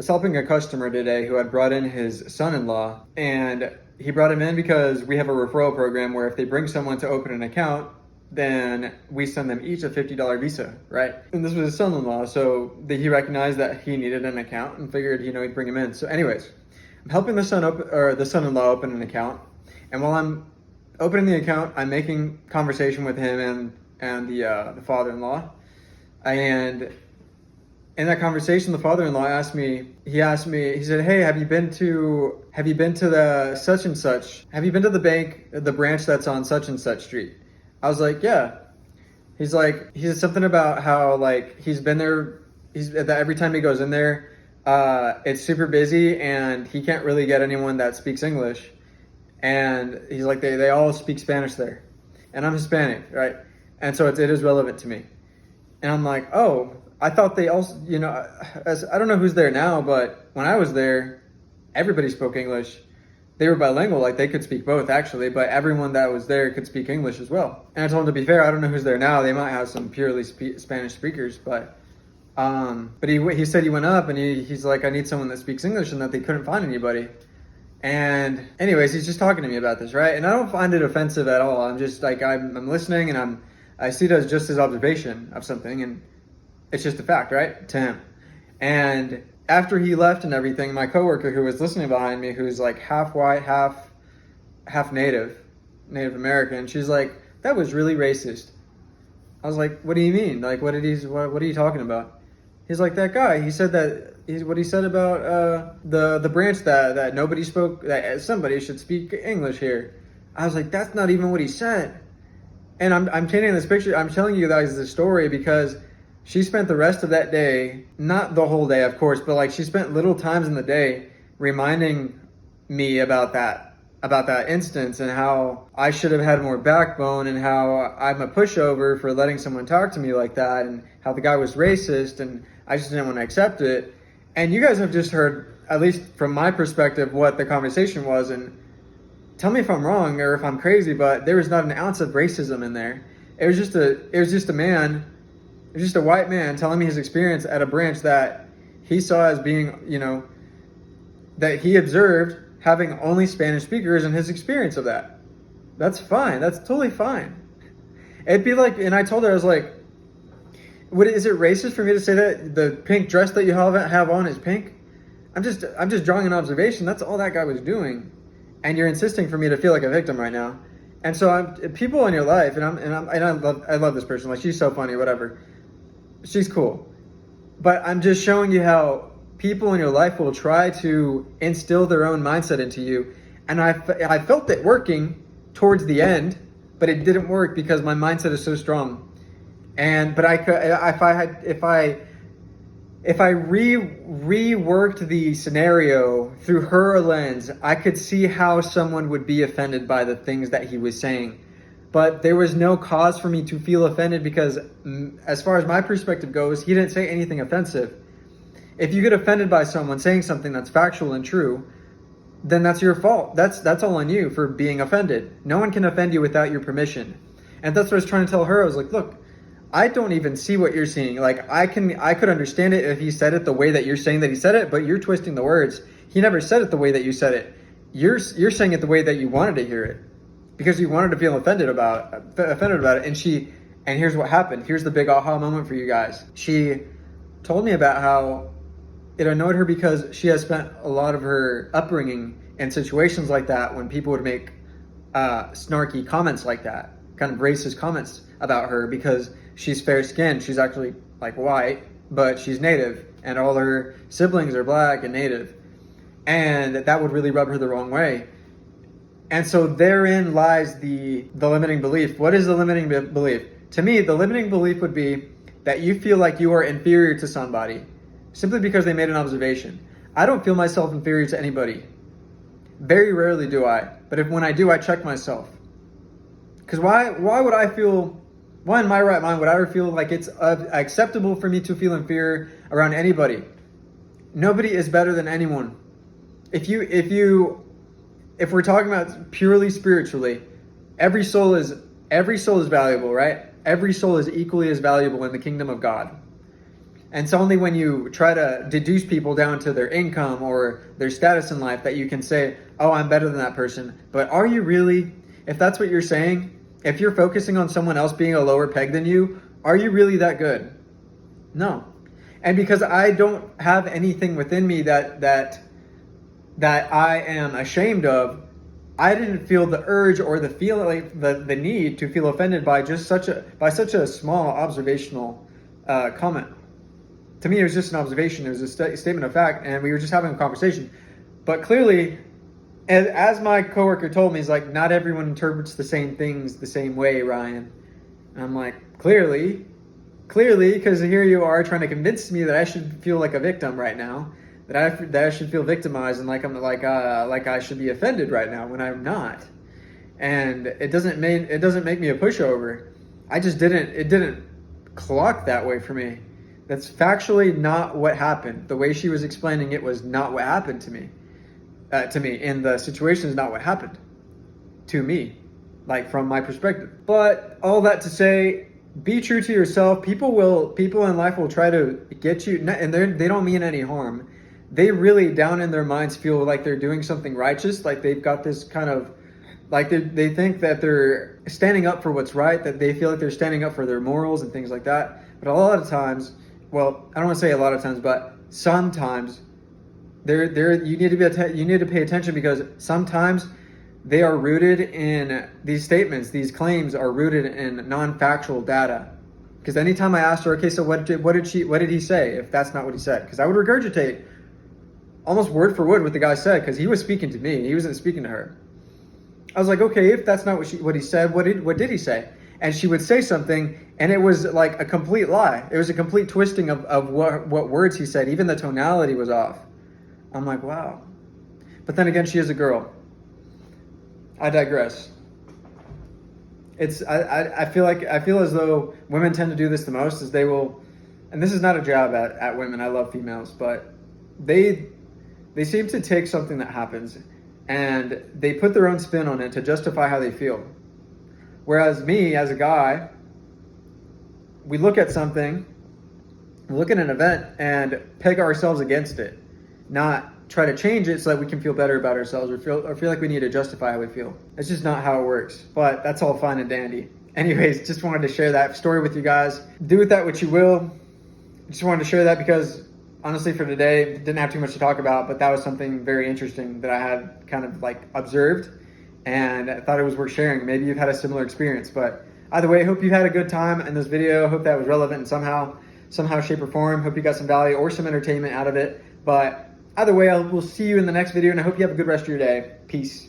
was helping a customer today who had brought in his son-in-law, and he brought him in because we have a referral program where if they bring someone to open an account, then we send them each a $50 Visa, right? And this was his son-in-law, so he recognized that he needed an account and figured, he'd bring him in. So anyways, I'm helping the son-in-law open an account, and while I'm opening the account, I'm making conversation with him and the father-in-law, and in that conversation, the father-in-law asked me, he said, "Hey, have you been to the such and such? Have you been to the bank, the branch that's on such and such street?" I was like, "Yeah." He said something about how like he's been there. That every time he goes in there, it's super busy and he can't really get anyone that speaks English. And he's like, they all speak Spanish there, and I'm Hispanic, right? And so it is relevant to me. And I'm like, oh. I thought they also, I don't know who's there now, but when I was there, everybody spoke English. They were bilingual, like they could speak both actually, but everyone that was there could speak English as well. And I told him, to be fair, I don't know who's there now. They might have some purely Spanish speakers, but he said he went up and he's like, I need someone that speaks English, and that they couldn't find anybody. And anyways, he's just talking to me about this, right? And I don't find it offensive at all. I'm just like, I'm listening, and I see it as just his observation of something, and it's just a fact, right, to him. And after he left and everything, my coworker who was listening behind me, who's like half white, half Native American, she's like, "That was really racist." I was like, "What do you mean? Like, what are you talking about?" He's like, "That guy. He said what he said about the branch that nobody spoke, that somebody should speak English here." I was like, "That's not even what he said." And I'm painting this picture. I'm telling you guys this story because she spent the rest of that day, not the whole day, of course, but like she spent little times in the day reminding me about that instance, and how I should have had more backbone, and how I'm a pushover for letting someone talk to me like that, and how the guy was racist, and I just didn't want to accept it. And you guys have just heard, at least from my perspective, what the conversation was, and tell me if I'm wrong or if I'm crazy, but there was not an ounce of racism in there. It was just a white man telling me his experience at a branch that he saw as being, that he observed having only Spanish speakers, and his experience of that. That's fine. That's totally fine. It'd be like, and I told her, I was like, is it racist for me to say that the pink dress that you have on is pink? I'm just drawing an observation. That's all that guy was doing. And you're insisting for me to feel like a victim right now. And so people in your life, and I love this person. Like, she's so funny, whatever. She's cool. But I'm just showing you how people in your life will try to instill their own mindset into you. And I felt it working towards the end, but it didn't work because my mindset is so strong. But if I reworked the scenario through her lens, I could see how someone would be offended by the things that he was saying. But there was no cause for me to feel offended because, as far as my perspective goes, he didn't say anything offensive. If you get offended by someone saying something that's factual and true, then that's your fault. That's all on you for being offended. No one can offend you without your permission. And that's what I was trying to tell her. I was like, look, I don't even see what you're seeing. Like, I could understand it if he said it the way that you're saying that he said it, but you're twisting the words. He never said it the way that you said it. You're saying it the way that you wanted to hear it, because you wanted to feel offended about it. And here's what happened. Here's the big aha moment for you guys. She told me about how it annoyed her because she has spent a lot of her upbringing in situations like that when people would make snarky comments like that, kind of racist comments about her because she's fair-skinned. She's actually like white, but she's Native, and all her siblings are black and Native. And that would really rub her the wrong way. And so therein lies the limiting belief. What is the limiting belief? To me, the limiting belief would be that you feel like you are inferior to somebody simply because they made an observation. I don't feel myself inferior to anybody. Very rarely do I. But when I do, I check myself. Because why would I feel, why in my right mind would I ever feel like it's acceptable for me to feel inferior around anybody? Nobody is better than anyone. If we're talking about purely spiritually, every soul is valuable, right? Every soul is equally as valuable in the kingdom of God. And it's only when you try to deduce people down to their income or their status in life that you can say, oh, I'm better than that person. But are you really? If that's what you're saying, if you're focusing on someone else being a lower peg than you, are you really that good? No. And because I don't have anything within me that I am ashamed of, I didn't feel the urge or the feeling, the need to feel offended by just such a small observational comment. To me, it was just an observation. It was a statement of fact, and we were just having a conversation. But clearly, as my coworker told me, he's like, not everyone interprets the same things the same way, Ryan. And I'm like, clearly, because here you are trying to convince me that I should feel like a victim right now, that I should feel victimized and like I should be offended right now when I'm not. And it doesn't make me a pushover. It didn't clock that way for me. That's factually not what happened. The way she was explaining it was not what happened to me. And the situation is not what happened to me, like from my perspective. But all that to say, be true to yourself. People in life will try to get you, and they don't mean any harm. They really down in their minds feel like they're doing something righteous, like they've got this kind of, like they think that they're standing up for what's right, that they feel like they're standing up for their morals and things like that. But a lot of times, well, I don't want to say a lot of times, but sometimes you need to pay attention, because sometimes they are rooted in these statements. These claims are rooted in non-factual data. Because anytime I asked her, okay, so what did he say? If that's not what he said, because I would regurgitate almost word for word what the guy said, because he was speaking to me. He wasn't speaking to her. I was like, okay, if that's not what he said, what did he say? And she would say something, and it was like a complete lie. It was a complete twisting of what words he said. Even the tonality was off. I'm like, wow. But then again, she is a girl. I digress. I feel as though women tend to do this the most, is they will, and this is not a jab at women. I love females, but they seem to take something that happens and they put their own spin on it to justify how they feel. Whereas me, as a guy, we look at something, we look at an event and peg ourselves against it, not try to change it so that we can feel better about ourselves or feel like we need to justify how we feel. It's just not how it works, but that's all fine and dandy. Anyways, just wanted to share that story with you guys. Do with that what you will. Just wanted to share that because honestly for today, didn't have too much to talk about, but that was something very interesting that I had kind of like observed, and I thought it was worth sharing. Maybe you've had a similar experience, but either way, I hope you had a good time in this video. Hope that was relevant in somehow, shape or form. Hope you got some value or some entertainment out of it. But either way, we'll see you in the next video, and I hope you have a good rest of your day. Peace.